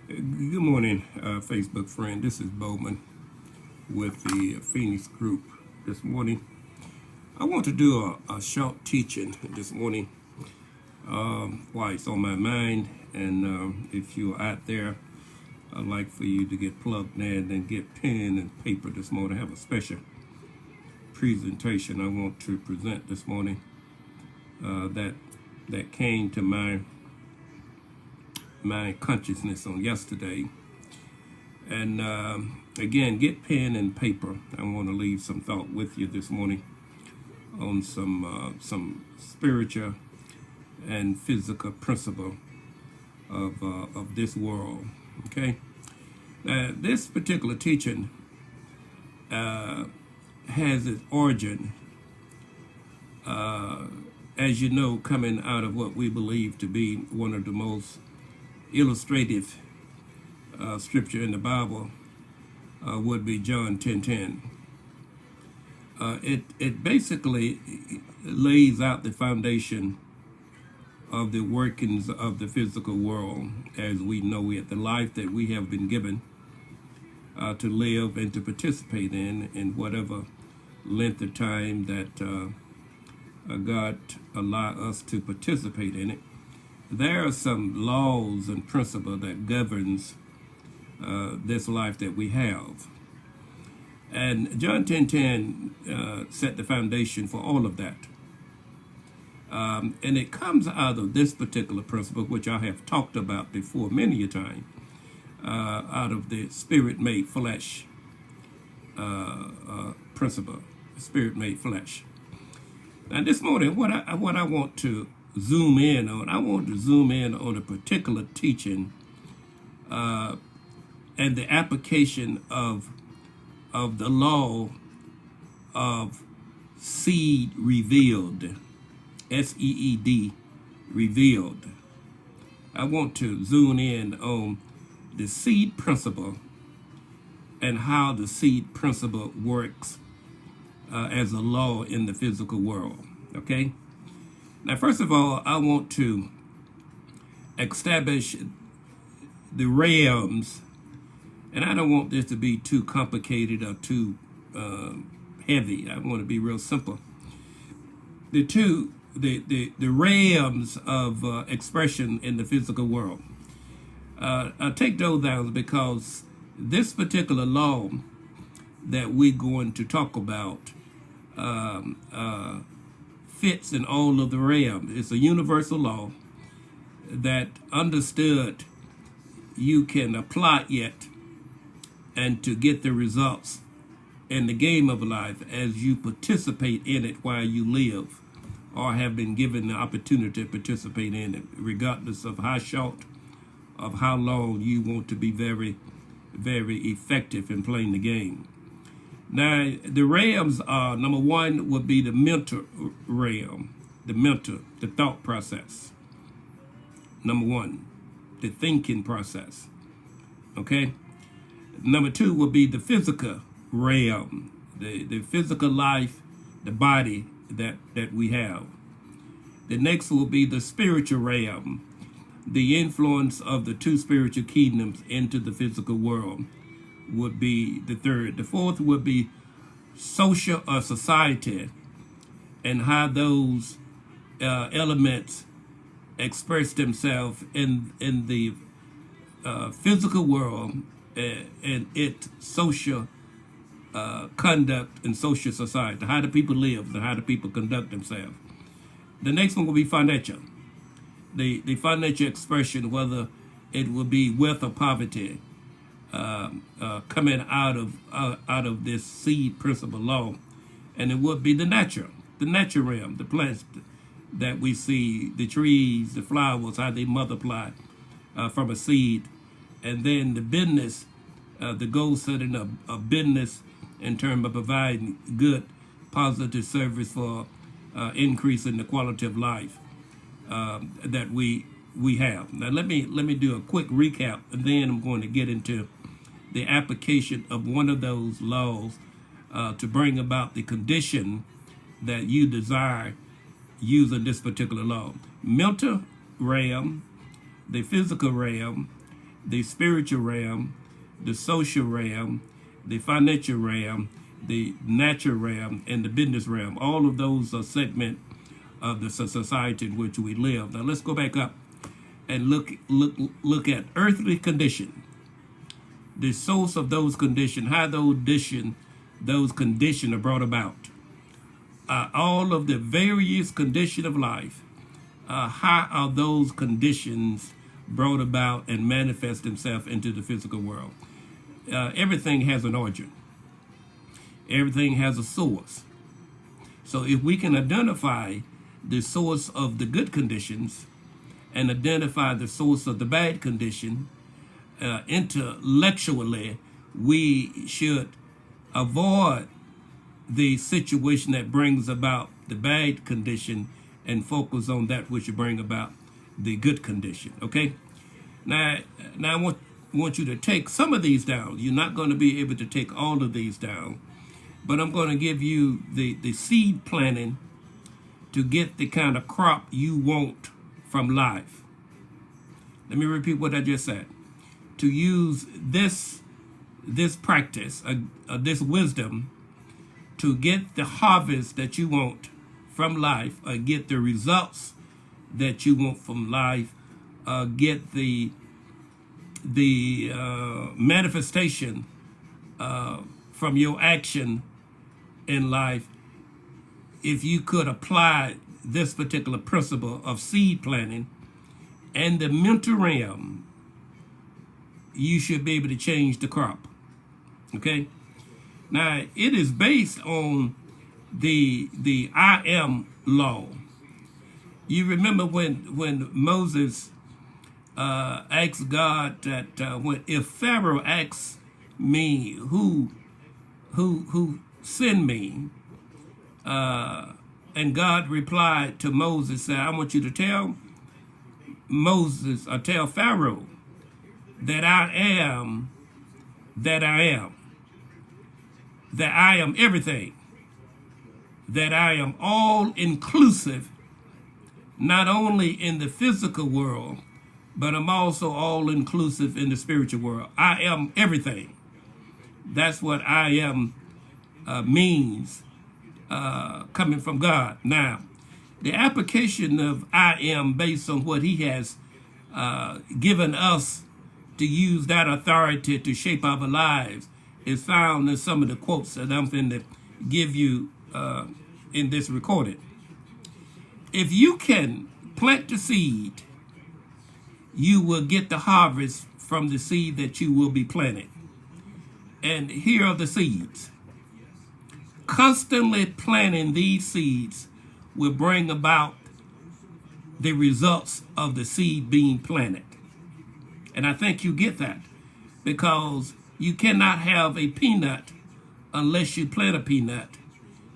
Good morning, Facebook friend. This is Bowman with the Phoenix Group. This morning, I want to do a short teaching this morning. Why it's on my mind, and if you're out there, I'd like for you to get plugged in and get pen and paper this morning. I have a special presentation I want to present this morning that came to my consciousness on yesterday. And again, get pen and paper. I want to leave some thought with you this morning on some spiritual and physical principle of this world. Okay, now this particular teaching has its origin, as you know, coming out of what we believe to be one of the most illustrative scripture in the Bible. Would be John 10:10. It basically lays out the foundation of the workings of the physical world as we know it, the life that we have been given to live and to participate in whatever length of time that God allow us to participate in it. There are some laws and principles that governs this life that we have. And John 10:10 set the foundation for all of that. And it comes out of this particular principle, which I have talked about before many a time, out of the spirit-made flesh principle, spirit-made flesh. Now this morning, what I want to zoom in on, I want to zoom in on a particular teaching and the application of the law of seed revealed, SEED, revealed. I want to zoom in on the seed principle and how the seed principle works as a law in the physical world. Okay. Now, first of all, I want to establish the realms. And I don't want this to be too complicated or too heavy. I want to be real simple. The realms of expression in the physical world. I take those down because this particular law that we're going to talk about fits in all of the realms. It's a universal law that understood you can apply it and to get the results in the game of life as you participate in it while you live or have been given the opportunity to participate in it, regardless of how short, of how long you want to be very, very effective in playing the game. Now, the realms are, number one would be the mental realm, the thought process. Number one, the thinking process, okay? Number two will be the physical realm, the physical life, the body that we have. The next will be the spiritual realm, the influence of the two spiritual kingdoms into the physical world would be the third. The fourth would be social or society and how those elements express themselves in the physical world and its social conduct and social society, how do people live and how do people conduct themselves. The next one will be financial. The financial expression, whether it will be wealth or poverty, coming out of this seed principle law, and it would be the natural realm, the plants that we see, the trees, the flowers, how they multiply from a seed, and then the business, the goal setting of business in terms of providing good, positive service for increasing the quality of life that we have. Now let me do a quick recap, and then I'm going to get into the application of one of those laws to bring about the condition that you desire using this particular law. Mental realm, the physical realm, the spiritual realm, the social realm, the financial realm, the natural realm, and the business realm. All of those are segments of the society in which we live. Now let's go back up and look at earthly condition, the source of those conditions, how those conditions are brought about. All of the various conditions of life, how are those conditions brought about and manifest themselves into the physical world? Everything has an origin. Everything has a source. So if we can identify the source of the good conditions and identify the source of the bad condition, intellectually, we should avoid the situation that brings about the bad condition and focus on that which will bring about the good condition. Okay? Now I want you to take some of these down. You're not going to be able to take all of these down, but I'm going to give you the seed planting to get the kind of crop you want from life. Let me repeat what I just said. To use this practice, this wisdom, to get the harvest that you want from life, get the results that you want from life, get the manifestation from your action in life. If you could apply this particular principle of seed planting and the mental realm, you should be able to change the crop. Okay? Now, it is based on the I am law. You remember when Moses asked God that if Pharaoh asks me who sent me, and God replied to Moses, said, I want you to tell Moses, or tell Pharaoh that I am that I am. That I am everything, that I am all inclusive, not only in the physical world, but I'm also all inclusive in the spiritual world. I am everything. That's what I am means, coming from God. Now, the application of I am based on what he has given us to use that authority to shape our lives is found in some of the quotes that I'm going to give you in this recording. If you can plant the seed, you will get the harvest from the seed that you will be planting. And here are the seeds. Constantly planting these seeds will bring about the results of the seed being planted. And I think you get that, because you cannot have a peanut unless you plant a peanut.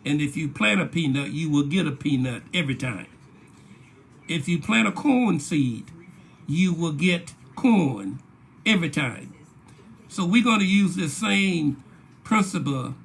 And if you plant a peanut, you will get a peanut every time. If you plant a corn seed, you will get corn every time. So we're going to use the same principle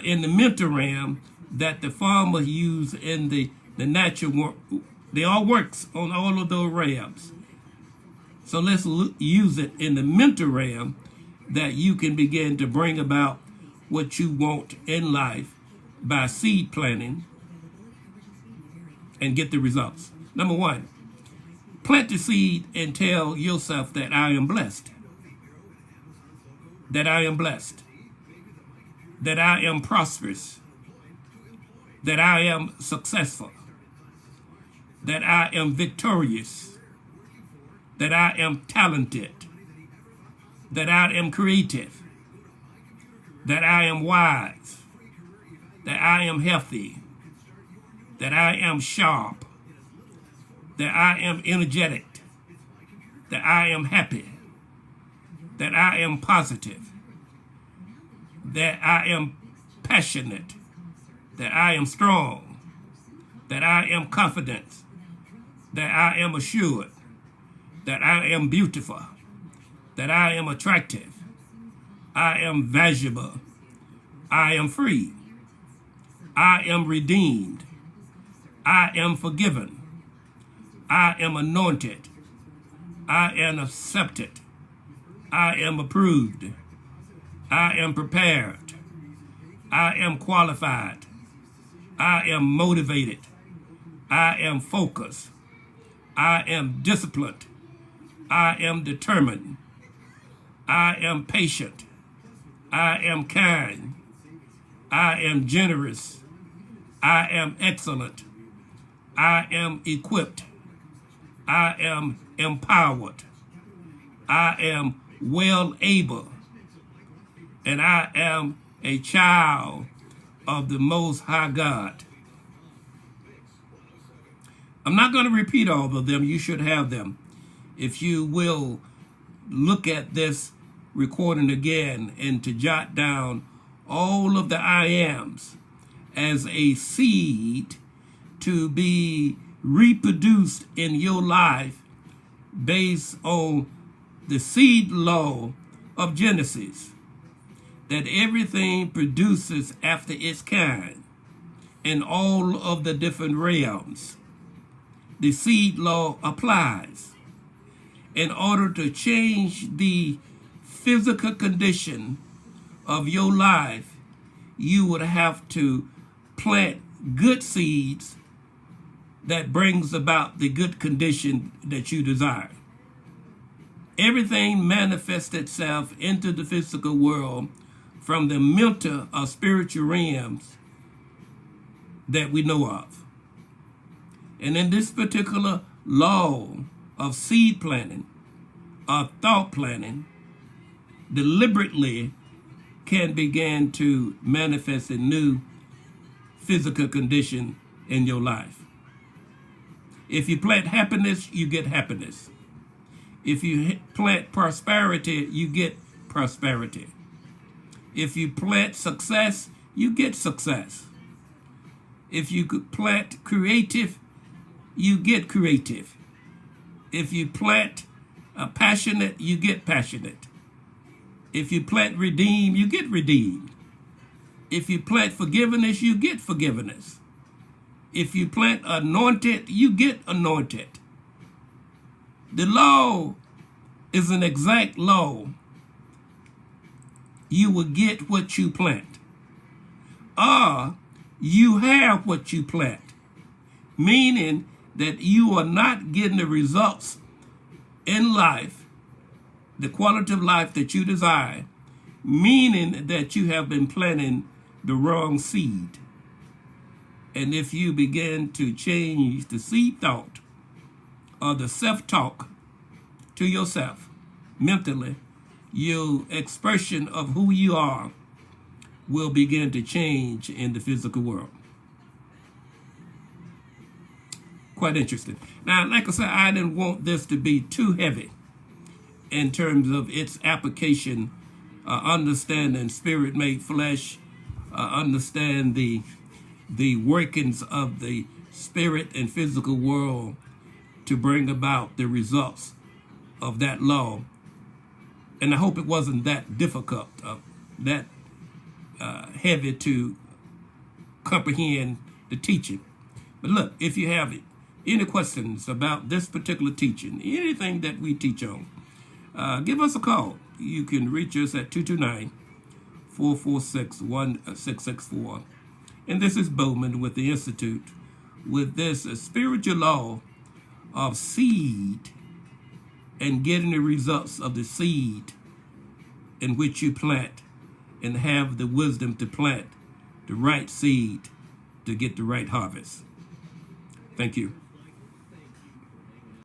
in the mental realm that the farmer used in the natural work. They all works on all of those realms. So let's use it in the mental realm, that you can begin to bring about what you want in life by seed planting and get the results. Number one, plant the seed and tell yourself that I am blessed. That I am blessed. That I am prosperous. That I am successful. That I am victorious. That I am talented. That I am creative, that I am wise, that I am healthy, that I am sharp, that I am energetic, that I am happy, that I am positive, that I am passionate, that I am strong, that I am confident, that I am assured, that I am beautiful, that I am attractive, I am valuable, I am free, I am redeemed, I am forgiven, I am anointed, I am accepted, I am approved. I am prepared. I am qualified. I am motivated. I am focused. I am disciplined. I am determined. I am patient. I am kind. I am generous. I am excellent. I am equipped. I am empowered. I am well able. And I am a child of the Most High God. I'm not going to repeat all of them. You should have them. If you will look at this recording again and to jot down all of the I ams as a seed to be reproduced in your life based on the seed law of Genesis, that everything produces after its kind in all of the different realms. The seed law applies. In order to change the physical condition of your life, you would have to plant good seeds that brings about the good condition that you desire. Everything manifests itself into the physical world from the mental or spiritual realms that we know of. And in this particular law of seed planting or thought planting, deliberately can begin to manifest a new physical condition in your life. If you plant happiness, you get happiness. If you plant prosperity, you get prosperity. If you plant success, you get success. If you plant creative, you get creative. If you plant passionate, you get passionate. If you plant redeem, you get redeemed. If you plant forgiveness, you get forgiveness. If you plant anointed, you get anointed. The law is an exact law. You will get what you plant. Or you have what you plant. Meaning that you are not getting the results in life, the quality of life that you desire, meaning that you have been planting the wrong seed. And if you begin to change the seed thought or the self-talk to yourself mentally, your expression of who you are will begin to change in the physical world. Quite interesting. Now, like I said, I didn't want this to be too heavy in terms of its application, understanding spirit made flesh, understand the workings of the spirit and physical world to bring about the results of that law. And I hope it wasn't that difficult, that heavy to comprehend the teaching. But look, if you have any questions about this particular teaching, anything that we teach on, give us a call. You can reach us at 229-446-1664. And this is Bowman with the Institute, with this spiritual law of seed and getting the results of the seed in which you plant, and have the wisdom to plant the right seed to get the right harvest. Thank you.